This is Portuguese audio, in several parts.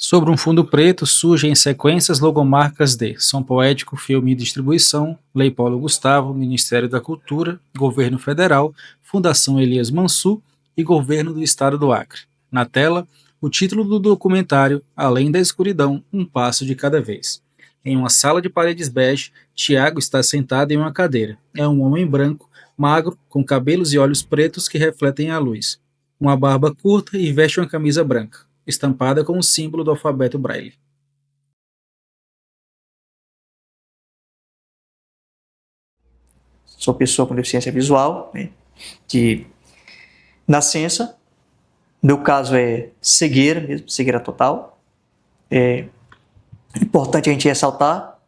Sobre um fundo preto surgem sequências logomarcas de Som Poético, Filme e Distribuição, Lei Paulo Gustavo, Ministério da Cultura, Governo Federal, Fundação Elias Mansur e Governo do Estado do Acre. Na tela, o título do documentário Além da Escuridão, um passo de cada vez. Em uma sala de paredes bege, Tiago está sentado em uma cadeira. É um homem branco, magro, com cabelos e olhos pretos que refletem a luz. Uma barba curta e veste uma camisa branca estampada com o símbolo do alfabeto Braille. Sou pessoa com deficiência visual, né, de nascença. Meu caso é cegueira mesmo, cegueira total. É importante a gente ressaltar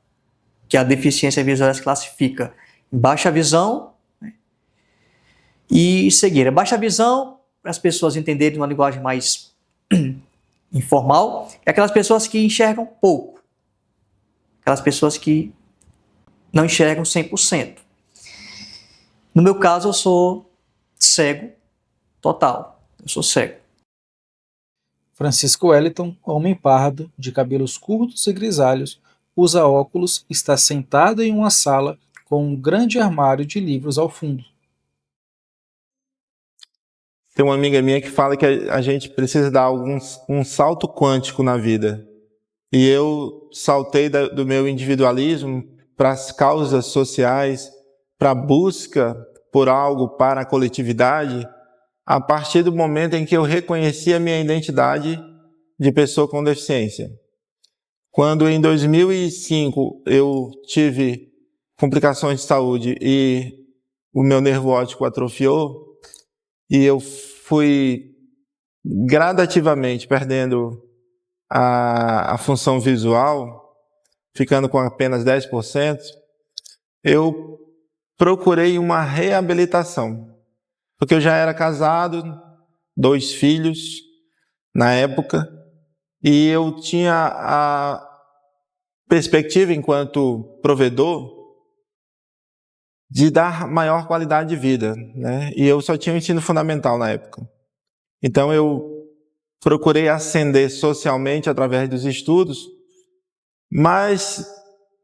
que a deficiência visual se classifica em baixa visão, né, e cegueira. Baixa visão, para as pessoas entenderem uma linguagem mais informal, é aquelas pessoas que enxergam pouco. Aquelas pessoas que não enxergam 100%. No meu caso, eu sou cego total. Eu sou cego. Francisco Wellington, homem pardo, de cabelos curtos e grisalhos, usa óculos, está sentado em uma sala com um grande armário de livros ao fundo. Tem uma amiga minha que fala que a gente precisa dar um salto quântico na vida. E eu saltei do meu individualismo para as causas sociais, para a busca por algo para a coletividade, a partir do momento em que eu reconheci a minha identidade de pessoa com deficiência. Quando em 2005 eu tive complicações de saúde e o meu nervo óptico atrofiou, e eu fui gradativamente perdendo a função visual, ficando com apenas 10%, eu procurei uma reabilitação. Porque eu já era casado, 2 filhos na época, e eu tinha a perspectiva, enquanto provedor, de dar maior qualidade de vida, né? E eu só tinha o ensino fundamental na época. Então eu procurei ascender socialmente através dos estudos, mas,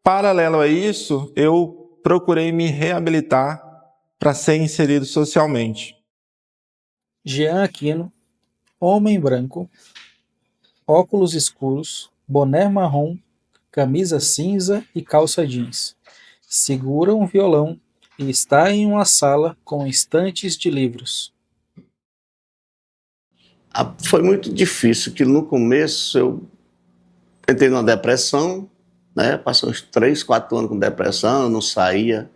paralelo a isso, eu procurei me reabilitar para ser inserido socialmente. Jean Aquino, homem branco, óculos escuros, boné marrom, camisa cinza e calça jeans. Segura um violão e está em uma sala com estantes de livros. Foi muito difícil, que no começo eu entrei numa depressão, né? Passei uns 3, 4 anos com depressão, eu não saía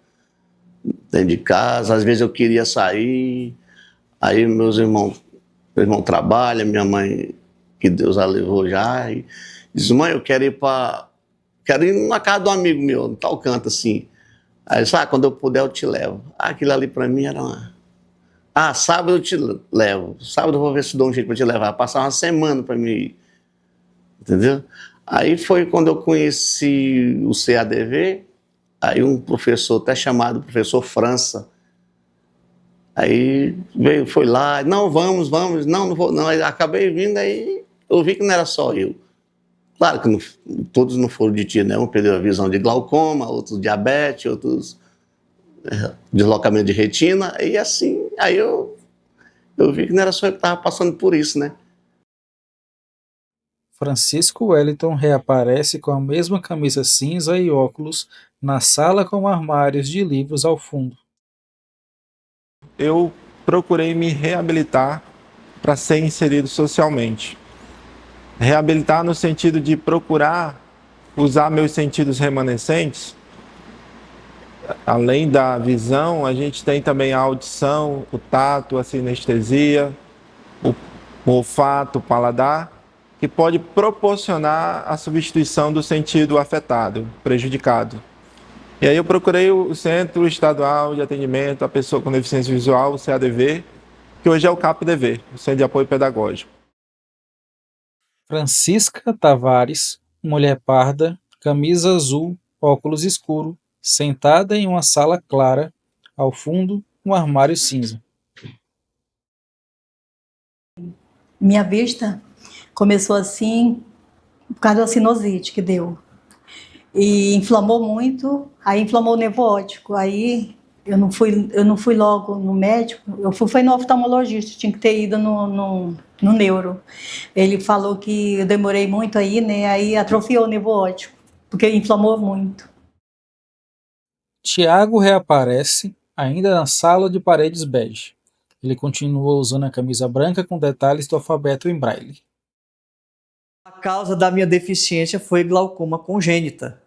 dentro de casa, às vezes eu queria sair, aí meu irmão trabalha, minha mãe, que Deus a levou já, e diz: mãe, eu quero ir na casa do amigo meu, no tal canto assim. Aí disse: quando eu puder eu te levo. Aquilo ali pra mim era uma... sábado eu te levo, sábado eu vou ver se dou um jeito pra te levar, passar uma semana pra mim ir, entendeu? Aí foi quando eu conheci o CADV, aí um professor, até chamado professor França, aí foi lá, não, vamos, não vou, não, aí acabei vindo, aí eu vi que não era só eu. Claro que todos não foram de tiro, né? Um perdeu a visão de glaucoma, outros diabetes, outros deslocamento de retina, e assim, aí eu vi que não era só eu que estava passando por isso, né? Francisco Wellington reaparece com a mesma camisa cinza e óculos na sala com armários de livros ao fundo. Eu procurei me reabilitar para ser inserido socialmente. Reabilitar no sentido de procurar usar meus sentidos remanescentes. Além da visão, a gente tem também a audição, o tato, a sinestesia, o olfato, o paladar, que pode proporcionar a substituição do sentido afetado, prejudicado. E aí eu procurei o Centro Estadual de Atendimento à Pessoa com Deficiência Visual, o CADV, que hoje é o CAPDV, o Centro de Apoio Pedagógico. Francisca Tavares, mulher parda, camisa azul, óculos escuro, sentada em uma sala clara, ao fundo, um armário cinza. Minha vista começou assim por causa da sinusite que deu. E inflamou muito, aí inflamou o nervo óptico. Aí eu não fui logo no médico, foi no oftalmologista, tinha que ter ido no neuro. Ele falou que eu demorei muito aí, né? Aí atrofiou o nervo óptico, porque inflamou muito. Tiago reaparece, ainda na sala de paredes bege. Ele continua usando a camisa branca com detalhes do alfabeto em braille. A causa da minha deficiência foi glaucoma congênita.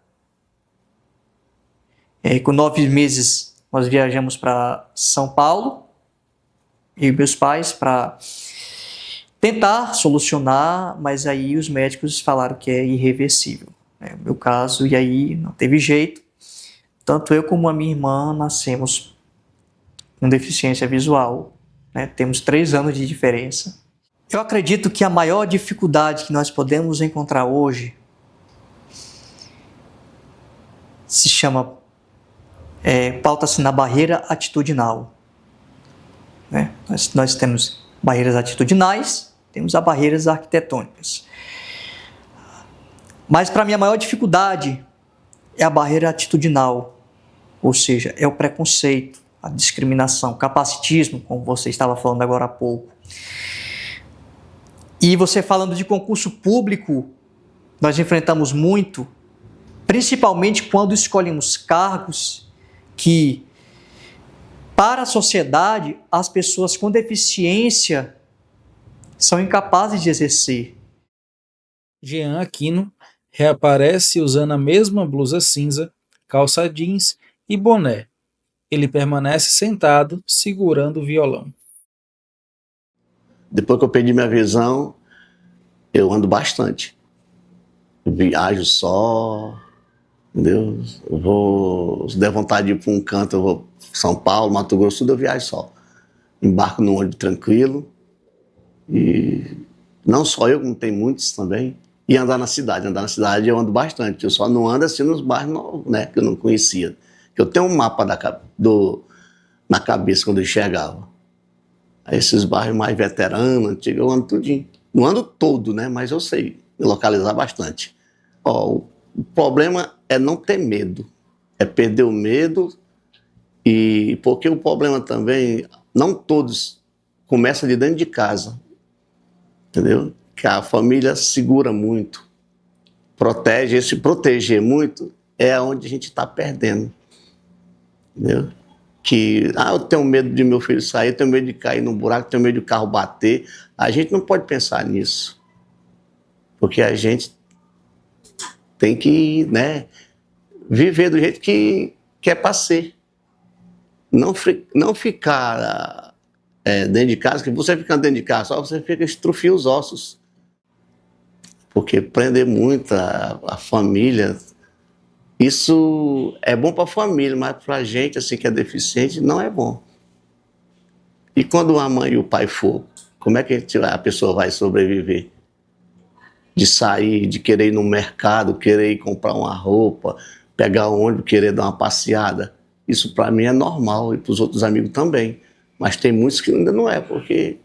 Com 9 meses, nós viajamos para São Paulo, eu e meus pais, para tentar solucionar, mas aí os médicos falaram que é irreversível. É o meu caso, e aí não teve jeito. Tanto eu como a minha irmã nascemos com deficiência visual, né? Temos 3 anos de diferença. Eu acredito que a maior dificuldade que nós podemos encontrar hoje se chama pauta-se na barreira atitudinal. Né? Nós temos barreiras atitudinais, temos as barreiras arquitetônicas. Mas para mim a maior dificuldade é a barreira atitudinal, ou seja, é o preconceito, a discriminação, o capacitismo, como você estava falando agora há pouco. E você falando de concurso público, nós enfrentamos muito, principalmente quando escolhemos cargos que, para a sociedade, as pessoas com deficiência são incapazes de exercer. Jean Aquino reaparece usando a mesma blusa cinza, calça jeans e boné. Ele permanece sentado, segurando o violão. Depois que eu perdi minha visão, eu ando bastante. Viajo só, entendeu? Se der vontade de ir para um canto, eu vou para São Paulo, Mato Grosso, tudo eu viajo só. Embarco num ônibus tranquilo. E não só eu, como tem muitos também. E andar na cidade eu ando bastante. Eu só não ando assim nos bairros novos, né, que eu não conhecia. Eu tenho um mapa na cabeça quando eu enxergava. Aí esses bairros mais veteranos, antigos, eu ando tudinho. Não ando todo, né, mas eu sei me localizar bastante. O problema é não ter medo. É perder o medo. E porque o problema também, não todos começam de dentro de casa. Entendeu? Que a família segura muito, protege. Esse proteger muito é onde a gente está perdendo. Entendeu? Que, eu tenho medo de meu filho sair, eu tenho medo de cair num buraco, eu tenho medo de o carro bater. A gente não pode pensar nisso. Porque a gente tem que, né, viver do jeito que é para ser. Não ficar dentro de casa, que você ficando dentro de casa só, você fica estrufia os ossos. Porque prender muito a família, isso é bom para a família, mas para a gente, assim, que é deficiente, não é bom. E quando a mãe e o pai for, como é que a pessoa vai sobreviver? De sair, de querer ir no mercado, querer ir comprar uma roupa, pegar um ônibus, querer dar uma passeada. Isso para mim é normal e para os outros amigos também. Mas tem muitos que ainda não é, porque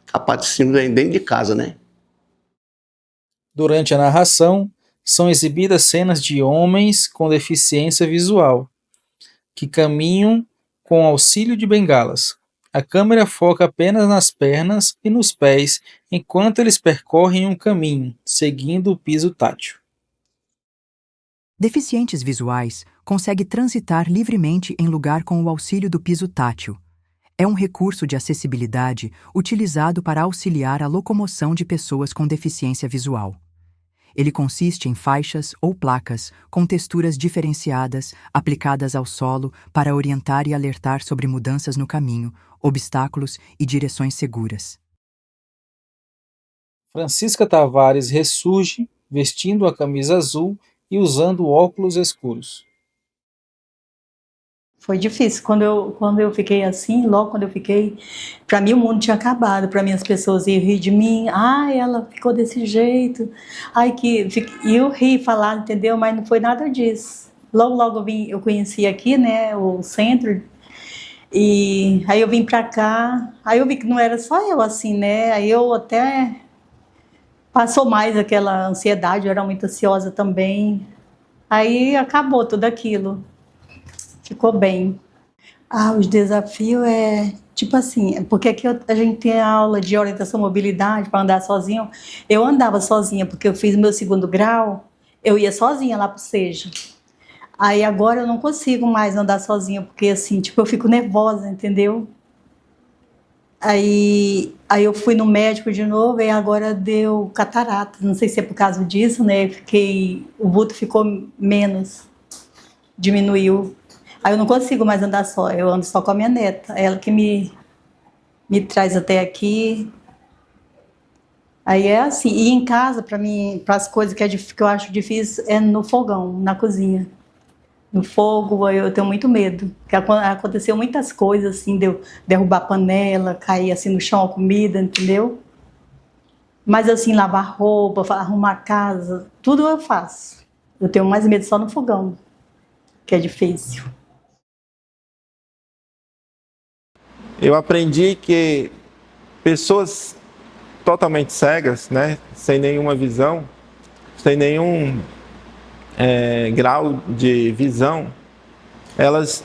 capacitismo é dentro de casa, né? Durante a narração, são exibidas cenas de homens com deficiência visual, que caminham com auxílio de bengalas. A câmera foca apenas nas pernas e nos pés, enquanto eles percorrem um caminho, seguindo o piso tátil. Deficientes visuais conseguem transitar livremente em lugar com o auxílio do piso tátil. É um recurso de acessibilidade utilizado para auxiliar a locomoção de pessoas com deficiência visual. Ele consiste em faixas ou placas com texturas diferenciadas aplicadas ao solo para orientar e alertar sobre mudanças no caminho, obstáculos e direções seguras. Francisca Tavares ressurge, vestindo a camisa azul e usando óculos escuros. Foi difícil. Quando eu fiquei assim, logo quando eu fiquei, para mim o mundo tinha acabado. Para mim as pessoas iam rir de mim. Ela ficou desse jeito. E eu ri, falar, entendeu? Mas não foi nada disso. Logo eu conheci aqui, né, o centro. E aí eu vim para cá. Aí eu vi que não era só eu assim, né? Aí eu até Passou mais aquela ansiedade, eu era muito ansiosa também. Aí acabou tudo aquilo. Ficou bem. Os desafios é tipo assim, porque aqui a gente tem a aula de orientação à mobilidade para andar sozinho. Eu andava sozinha, porque eu fiz meu 2º grau, eu ia sozinha lá pro SEJA. Aí agora eu não consigo mais andar sozinha, porque assim, tipo, eu fico nervosa, entendeu? Aí eu fui no médico de novo e agora deu catarata. Não sei se é por causa disso, né? O vulto ficou menos, diminuiu. Aí eu não consigo mais andar só, eu ando só com a minha neta. Ela que me traz até aqui. Aí é assim. E em casa, para mim, para as coisas que eu acho difícil, é no fogão, na cozinha. No fogo, eu tenho muito medo. Porque aconteceu muitas coisas, assim, de eu derrubar a panela, cair assim no chão a comida, entendeu? Mas assim, lavar roupa, arrumar a casa, tudo eu faço. Eu tenho mais medo só no fogão, que é difícil. Eu aprendi que pessoas totalmente cegas, né, sem nenhuma visão, sem nenhum grau de visão, elas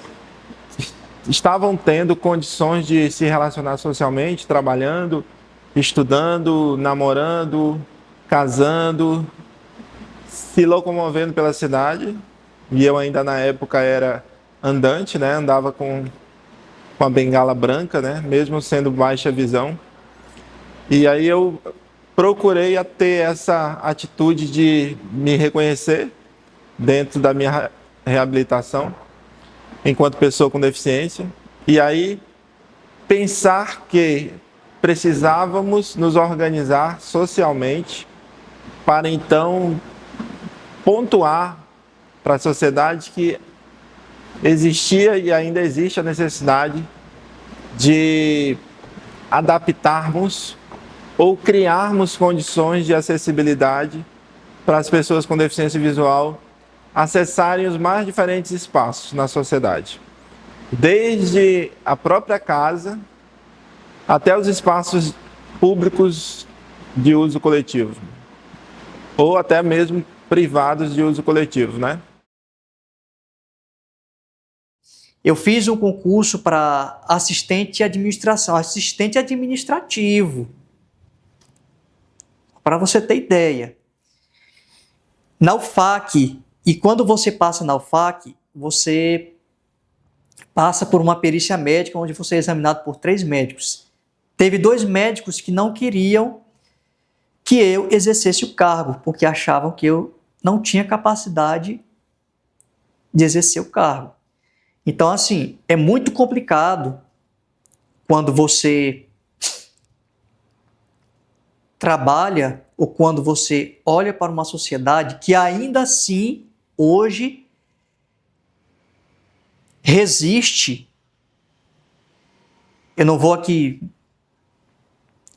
estavam tendo condições de se relacionar socialmente, trabalhando, estudando, namorando, casando, se locomovendo pela cidade. E eu ainda na época era andante, né, andava com a bengala branca, né, mesmo sendo baixa visão. E aí eu procurei ter essa atitude de me reconhecer dentro da minha reabilitação enquanto pessoa com deficiência, e aí pensar que precisávamos nos organizar socialmente para então pontuar para a sociedade que existia e ainda existe a necessidade de adaptarmos ou criarmos condições de acessibilidade para as pessoas com deficiência visual acessarem os mais diferentes espaços na sociedade. Desde a própria casa até os espaços públicos de uso coletivo. Ou até mesmo privados de uso coletivo, né? Eu fiz um concurso para assistente de administração, assistente administrativo. Para você ter ideia. Na UFAC, e quando você passa na UFAC, você passa por uma perícia médica, onde você é examinado por 3 médicos. Teve 2 médicos que não queriam que eu exercesse o cargo, porque achavam que eu não tinha capacidade de exercer o cargo. Então, assim, é muito complicado quando você trabalha ou quando você olha para uma sociedade que ainda assim, hoje, resiste. Eu não vou aqui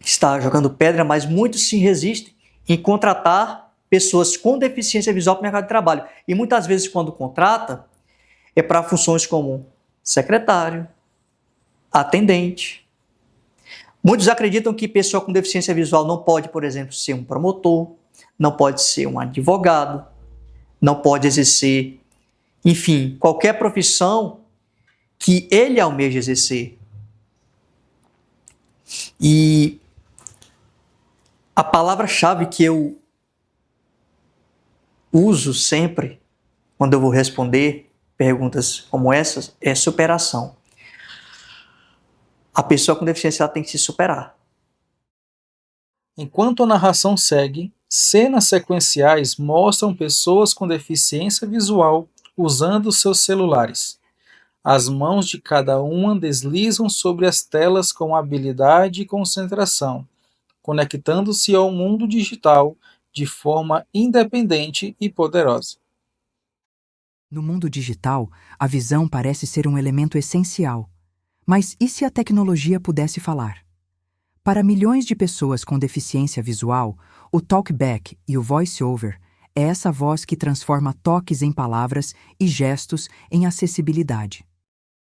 estar jogando pedra, mas muitos sim resistem em contratar pessoas com deficiência visual para o mercado de trabalho. E muitas vezes, quando contrata, é para funções como secretário, atendente. Muitos acreditam que pessoa com deficiência visual não pode, por exemplo, ser um promotor, não pode ser um advogado, não pode exercer, enfim, qualquer profissão que ele almeja exercer. E a palavra-chave que eu uso sempre quando eu vou responder perguntas como essas é superação. A pessoa com deficiência ela tem que se superar. Enquanto a narração segue, cenas sequenciais mostram pessoas com deficiência visual usando seus celulares. As mãos de cada uma deslizam sobre as telas com habilidade e concentração, conectando-se ao mundo digital de forma independente e poderosa. No mundo digital, a visão parece ser um elemento essencial. Mas e se a tecnologia pudesse falar? Para milhões de pessoas com deficiência visual, o talkback e o voice-over é essa voz que transforma toques em palavras e gestos em acessibilidade.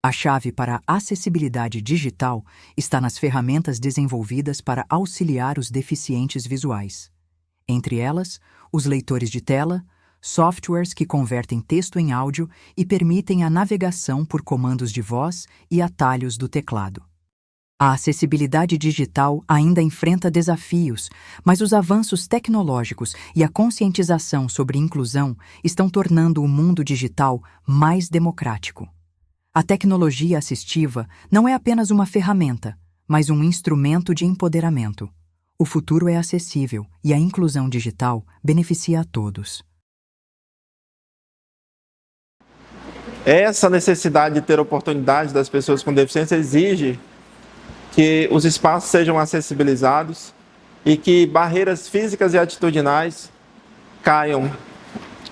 A chave para a acessibilidade digital está nas ferramentas desenvolvidas para auxiliar os deficientes visuais. entre elas, os leitores de tela, softwares que convertem texto em áudio e permitem a navegação por comandos de voz e atalhos do teclado. A acessibilidade digital ainda enfrenta desafios, mas os avanços tecnológicos e a conscientização sobre inclusão estão tornando o mundo digital mais democrático. A tecnologia assistiva não é apenas uma ferramenta, mas um instrumento de empoderamento. O futuro é acessível e a inclusão digital beneficia a todos. Essa necessidade de ter oportunidade das pessoas com deficiência exige que os espaços sejam acessibilizados e que barreiras físicas e atitudinais caiam,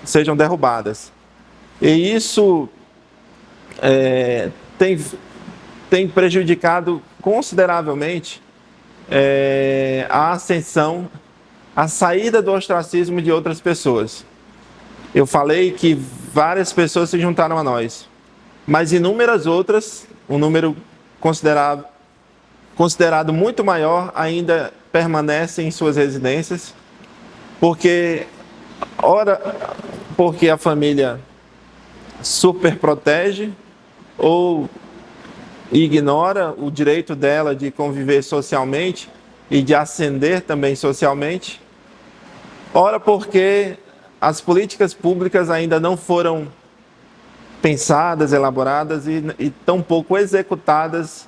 sejam derrubadas. E isso tem prejudicado consideravelmente a ascensão, a saída do ostracismo de outras pessoas. Eu falei que várias pessoas se juntaram a nós, mas inúmeras outras, um número considerado muito maior, ainda permanecem em suas residências, porque a família superprotege ou ignora o direito dela de conviver socialmente e de ascender também socialmente, ora porque as políticas públicas ainda não foram pensadas, elaboradas e tampouco executadas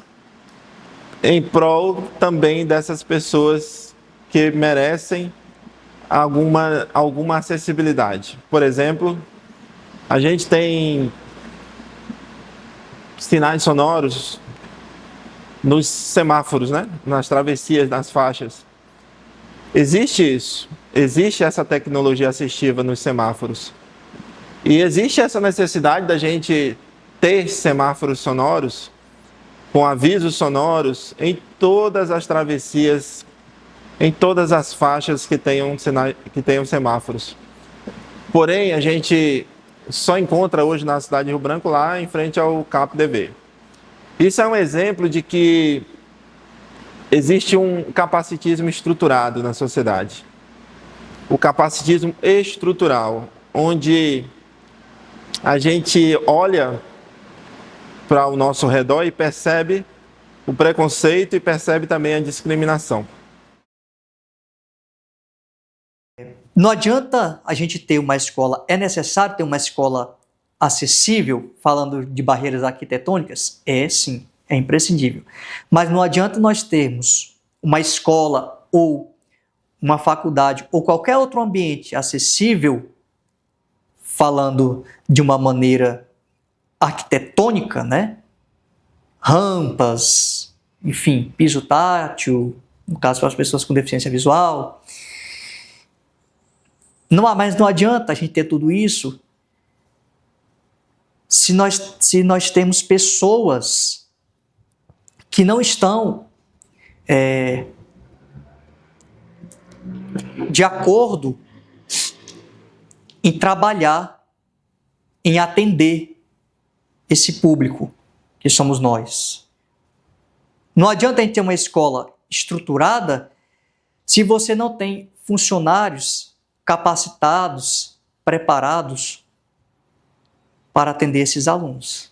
em prol também dessas pessoas que merecem alguma acessibilidade. Por exemplo, a gente tem sinais sonoros nos semáforos, né? Nas travessias, nas faixas. Existe isso, existe essa tecnologia assistiva nos semáforos. E existe essa necessidade da gente ter semáforos sonoros, com avisos sonoros em todas as travessias, em todas as faixas que tenham semáforos. Porém, a gente só encontra hoje na cidade de Rio Branco, lá em frente ao CAPDV. Isso é um exemplo de que existe um capacitismo estruturado na sociedade. O capacitismo estrutural, onde a gente olha para o nosso redor e percebe o preconceito e percebe também a discriminação. Não adianta a gente ter uma escola, é necessário ter uma escola acessível, falando de barreiras arquitetônicas? É sim, é imprescindível. Mas não adianta nós termos uma escola ou uma faculdade ou qualquer outro ambiente acessível, falando de uma maneira arquitetônica, né? Rampas, enfim, piso tátil, no caso para as pessoas com deficiência visual. Mas não adianta a gente ter tudo isso se nós temos pessoas que não estão de acordo em trabalhar, em atender esse público que somos nós. Não adianta a gente ter uma escola estruturada se você não tem funcionários capacitados, preparados para atender esses alunos.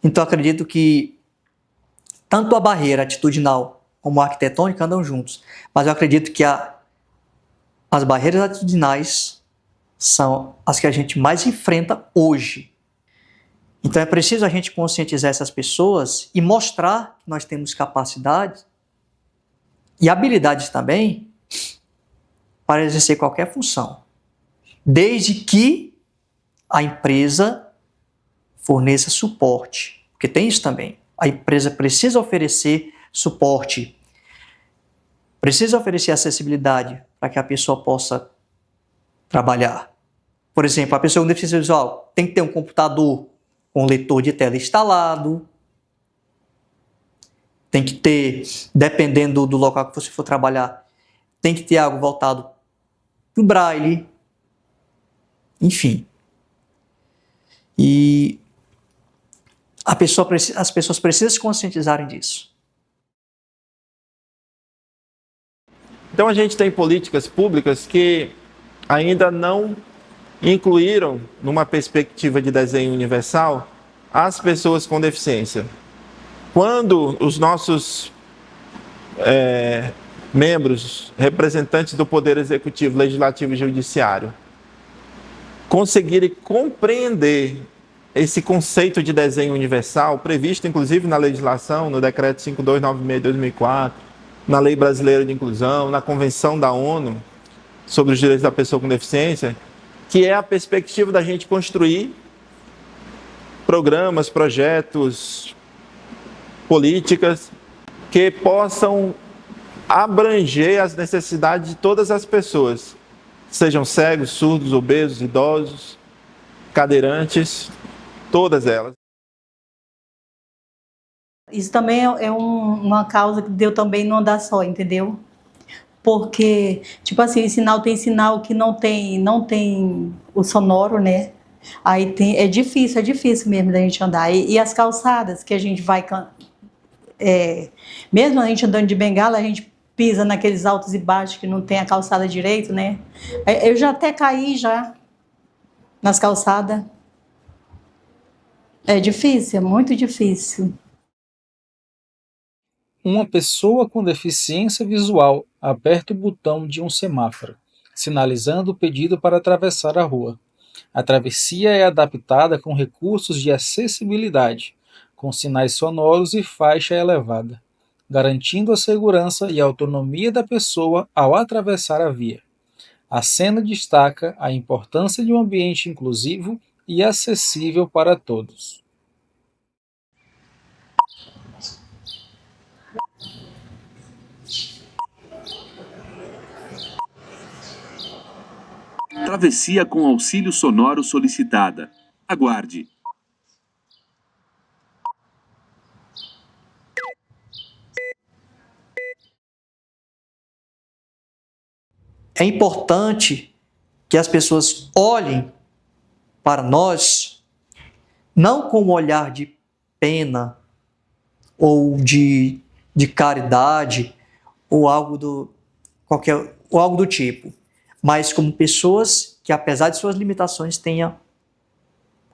Então, acredito que tanto a barreira atitudinal como a arquitetônica andam juntos, mas eu acredito que as barreiras atitudinais são as que a gente mais enfrenta hoje. Então, é preciso a gente conscientizar essas pessoas e mostrar que nós temos capacidade e habilidades também para exercer qualquer função, desde que a empresa forneça suporte, porque tem isso também. A empresa precisa oferecer suporte, precisa oferecer acessibilidade para que a pessoa possa trabalhar. Por exemplo, a pessoa com deficiência visual tem que ter um computador com leitor de tela instalado, tem que ter, dependendo do local que você for trabalhar, tem que ter algo voltado para o braille, enfim. E as pessoas precisam se conscientizarem disso. Então a gente tem políticas públicas que ainda não incluíram, numa perspectiva de desenho universal, as pessoas com deficiência. Quando os nossos membros, representantes do Poder Executivo, Legislativo e Judiciário, conseguirem compreender esse conceito de desenho universal, previsto inclusive na legislação, no Decreto 5296 de 2004, na Lei Brasileira de Inclusão, na Convenção da ONU sobre os Direitos da Pessoa com Deficiência, que é a perspectiva da gente construir programas, projetos, políticas que possam abranger as necessidades de todas as pessoas, sejam cegos, surdos, obesos, idosos, cadeirantes, todas elas. Isso também é uma causa que deu também não andar só, entendeu? Porque, tipo assim, tem sinal que não tem o sonoro, né? Aí é difícil mesmo da gente andar. E as calçadas que a gente vai... mesmo a gente andando de bengala, a gente pisa naqueles altos e baixos que não tem a calçada direito, né? Eu já até caí já nas calçadas. É difícil, é muito difícil. Uma pessoa com deficiência visual aperta o botão de um semáforo, sinalizando o pedido para atravessar a rua. A travessia é adaptada com recursos de acessibilidade, com sinais sonoros e faixa elevada, garantindo a segurança e a autonomia da pessoa ao atravessar a via. A cena destaca a importância de um ambiente inclusivo e acessível para todos. Travessia com auxílio sonoro solicitada. Aguarde. É importante que as pessoas olhem para nós não com um olhar de pena ou de caridade ou algo do tipo, mas como pessoas que, apesar de suas limitações, tenham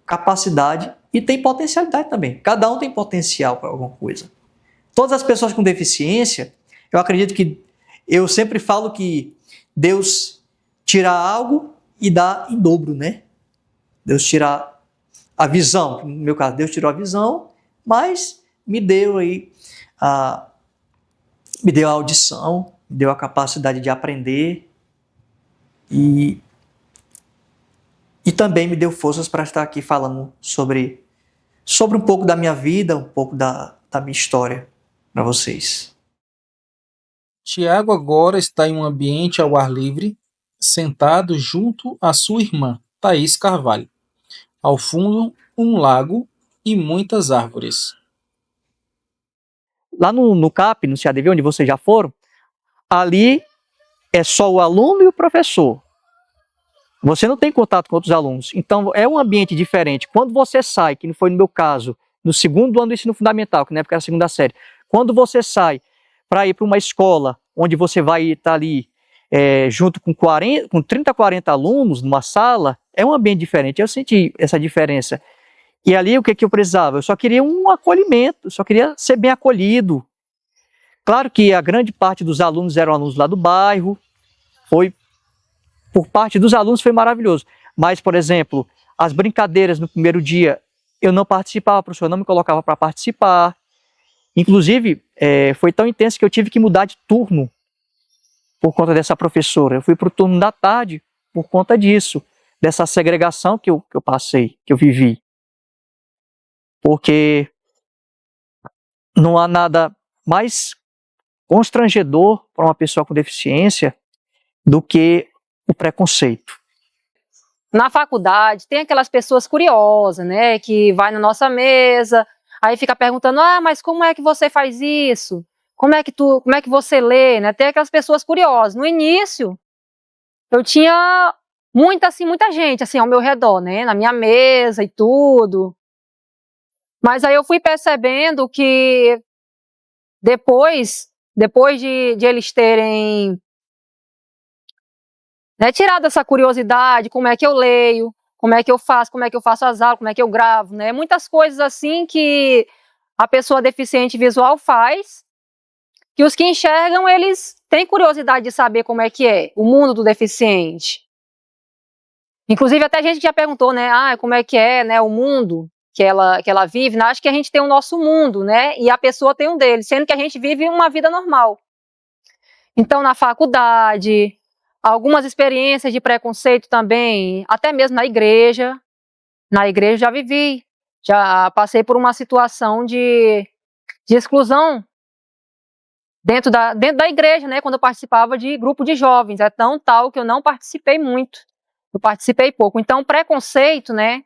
capacidade e têm potencialidade também. Cada um tem potencial para alguma coisa. Todas as pessoas com deficiência, eu sempre falo que Deus tira algo e dá em dobro, né? Deus tira a visão, no meu caso, Deus tirou a visão, mas me deu a audição, me deu a capacidade de aprender e também me deu forças para estar aqui falando sobre um pouco da minha vida, um pouco da minha história para vocês. Tiago agora está em um ambiente ao ar livre, sentado junto à sua irmã, Thaís Carvalho. Ao fundo, um lago e muitas árvores. Lá no CAP, no CADV, onde vocês já foram, ali é só o aluno e o professor. Você não tem contato com outros alunos. Então, é um ambiente diferente. Quando você sai, que não foi no meu caso, no segundo ano do ensino fundamental, que na época era a segunda série, quando você sai para ir para uma escola onde você vai estar ali junto com 30, 40 alunos numa sala, é um ambiente diferente. Eu senti essa diferença. E ali o que eu precisava? Eu só queria um acolhimento, só queria ser bem acolhido. Claro que a grande parte dos alunos eram alunos lá do bairro, por parte dos alunos foi maravilhoso. Mas, por exemplo, as brincadeiras no primeiro dia, eu não participava, o professor não me colocava para participar. Inclusive, foi tão intenso que eu tive que mudar de turno por conta dessa professora. Eu fui para o turno da tarde por conta disso, dessa segregação que eu passei, que eu vivi. Porque não há nada mais constrangedor para uma pessoa com deficiência do que o preconceito. Na faculdade, tem aquelas pessoas curiosas, né, que vai na nossa mesa, aí fica perguntando, mas como é que você faz isso? Como é que você lê, né? Tem aquelas pessoas curiosas. No início, eu tinha muita gente, assim, ao meu redor, né, na minha mesa e tudo. Mas aí eu fui percebendo que depois de eles terem né? Tirar dessa curiosidade, como é que eu leio, como é que eu faço as aulas, como é que eu gravo, né? Muitas coisas assim que a pessoa deficiente visual faz, que os que enxergam, eles têm curiosidade de saber como é que é o mundo do deficiente. Inclusive, até a gente já perguntou, né, como é que é, né, o mundo que ela vive, né? Acho que a gente tem o nosso mundo, né, e a pessoa tem um dele, sendo que a gente vive uma vida normal. Então, na faculdade, algumas experiências de preconceito também, até mesmo na igreja já vivi, já passei por uma situação de exclusão dentro da igreja, né, quando eu participava de grupo de jovens, é tão tal que eu não participei muito, eu participei pouco. Então, preconceito, né,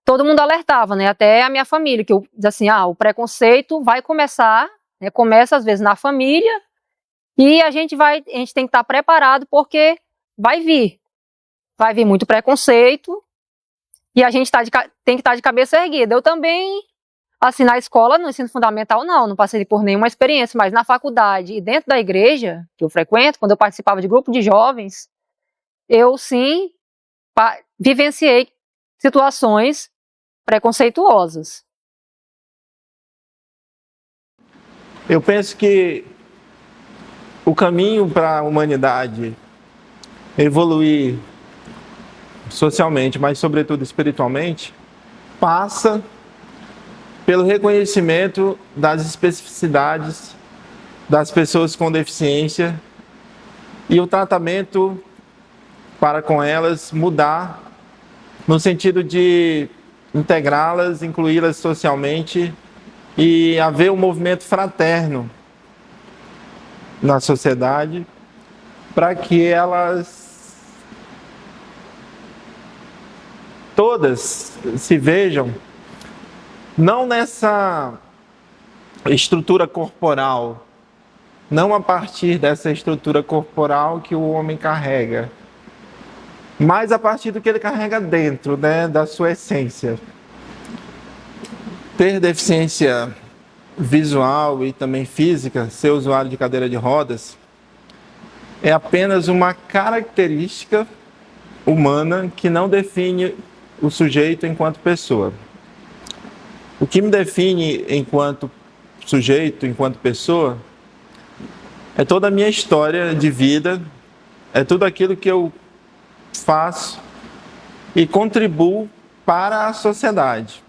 todo mundo alertava, né, até a minha família, que eu dizia assim, o preconceito vai começar, né, começa às vezes na família, e a gente tem que estar preparado porque vai vir muito preconceito, e a gente tem que estar de cabeça erguida. Eu também, assim, na escola, no ensino fundamental, não passei por nenhuma experiência, mas na faculdade e dentro da igreja que eu frequento, quando eu participava de grupo de jovens, eu sim vivenciei situações preconceituosas. Eu penso que o caminho para a humanidade evoluir socialmente, mas sobretudo espiritualmente, passa pelo reconhecimento das especificidades das pessoas com deficiência e o tratamento para com elas mudar no sentido de integrá-las, incluí-las socialmente e haver um movimento fraterno na sociedade para que elas todas se vejam não nessa estrutura corporal, não a partir dessa estrutura corporal que o homem carrega, mas a partir do que ele carrega dentro, né, da sua essência. Ter deficiência visual e também física, ser usuário de cadeira de rodas, é apenas uma característica humana que não define o sujeito enquanto pessoa. O que me define enquanto sujeito, enquanto pessoa, é toda a minha história de vida, é tudo aquilo que eu faço e contribuo para a sociedade.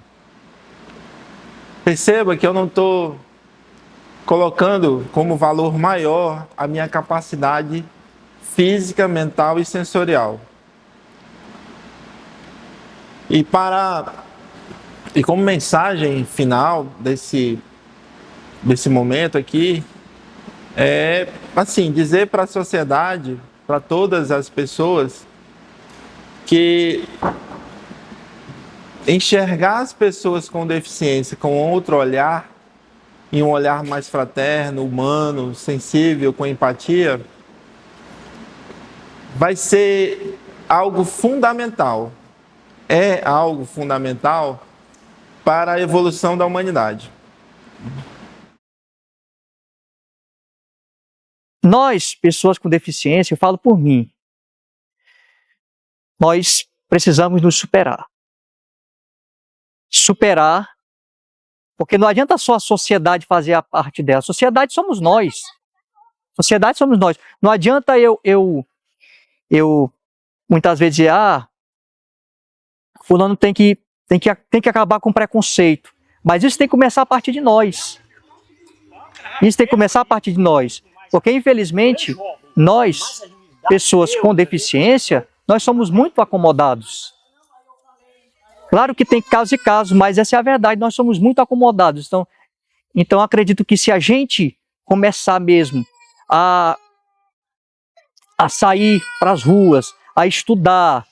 Perceba que eu não estou colocando como valor maior a minha capacidade física, mental e sensorial. E como mensagem final desse momento aqui, é assim, dizer para a sociedade, para todas as pessoas, que enxergar as pessoas com deficiência com outro olhar, em um olhar mais fraterno, humano, sensível, com empatia, vai ser algo fundamental. É algo fundamental para a evolução da humanidade. Nós, pessoas com deficiência, eu falo por mim, nós precisamos nos superar. Superar, porque não adianta só a sociedade fazer a parte dela. A sociedade somos nós. Sociedade somos nós. Não adianta eu muitas vezes dizer, fulano tem que acabar com o preconceito. Mas isso tem que começar a partir de nós. Isso tem que começar a partir de nós. Porque, infelizmente, nós, pessoas com deficiência, nós somos muito acomodados. Claro que tem casos e casos, mas essa é a verdade, nós somos muito acomodados. Então acredito que se a gente começar mesmo a sair para as ruas, a estudar,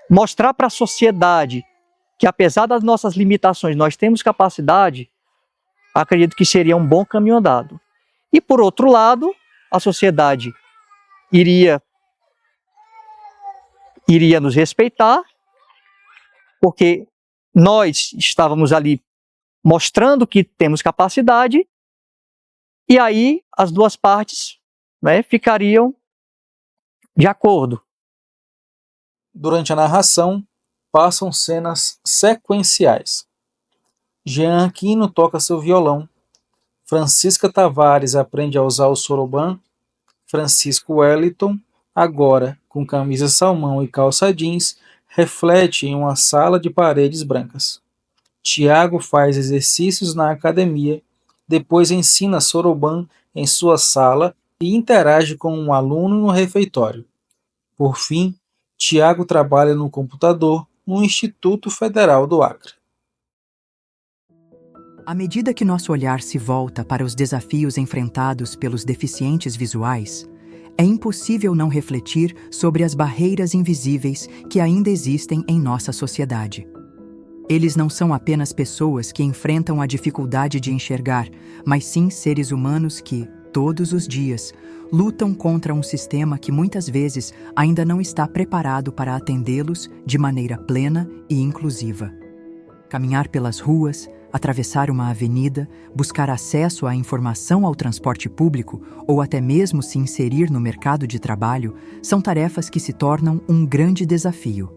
mostrar para a sociedade que apesar das nossas limitações nós temos capacidade, acredito que seria um bom caminho andado. E por outro lado, a sociedade iria nos respeitar, porque nós estávamos ali mostrando que temos capacidade, e aí as duas partes, né, ficariam De acordo. Durante a narração, passam cenas sequenciais. Jean Aquino toca seu violão, Francisca Tavares aprende a usar o soroban, Francisco Wellington, agora com camisa salmão e calça jeans, reflete em uma sala de paredes brancas. Tiago faz exercícios na academia, depois ensina soroban em sua sala e interage com um aluno no refeitório. Por fim, Tiago trabalha no computador no Instituto Federal do Acre. À medida que nosso olhar se volta para os desafios enfrentados pelos deficientes visuais, é impossível não refletir sobre as barreiras invisíveis que ainda existem em nossa sociedade. Eles não são apenas pessoas que enfrentam a dificuldade de enxergar, mas sim seres humanos que, todos os dias, lutam contra um sistema que muitas vezes ainda não está preparado para atendê-los de maneira plena e inclusiva. Caminhar pelas ruas, atravessar uma avenida, buscar acesso à informação ao transporte público ou até mesmo se inserir no mercado de trabalho são tarefas que se tornam um grande desafio.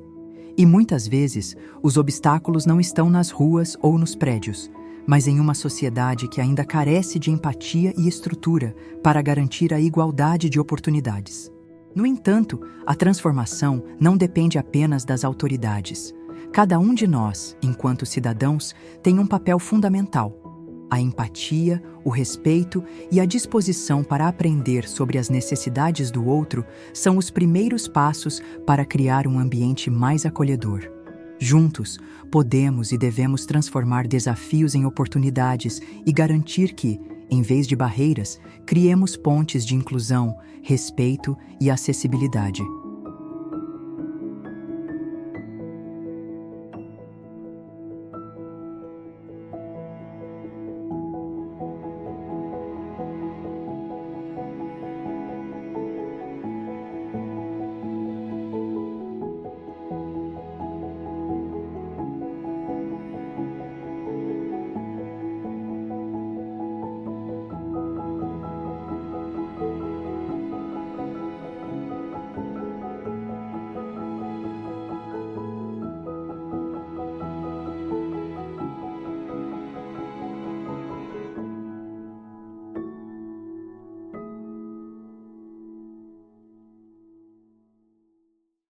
E muitas vezes, os obstáculos não estão nas ruas ou nos prédios, mas em uma sociedade que ainda carece de empatia e estrutura para garantir a igualdade de oportunidades. No entanto, a transformação não depende apenas das autoridades. Cada um de nós, enquanto cidadãos, tem um papel fundamental. A empatia, o respeito e a disposição para aprender sobre as necessidades do outro são os primeiros passos para criar um ambiente mais acolhedor. Juntos, podemos e devemos transformar desafios em oportunidades e garantir que, em vez de barreiras, criemos pontes de inclusão, respeito e acessibilidade.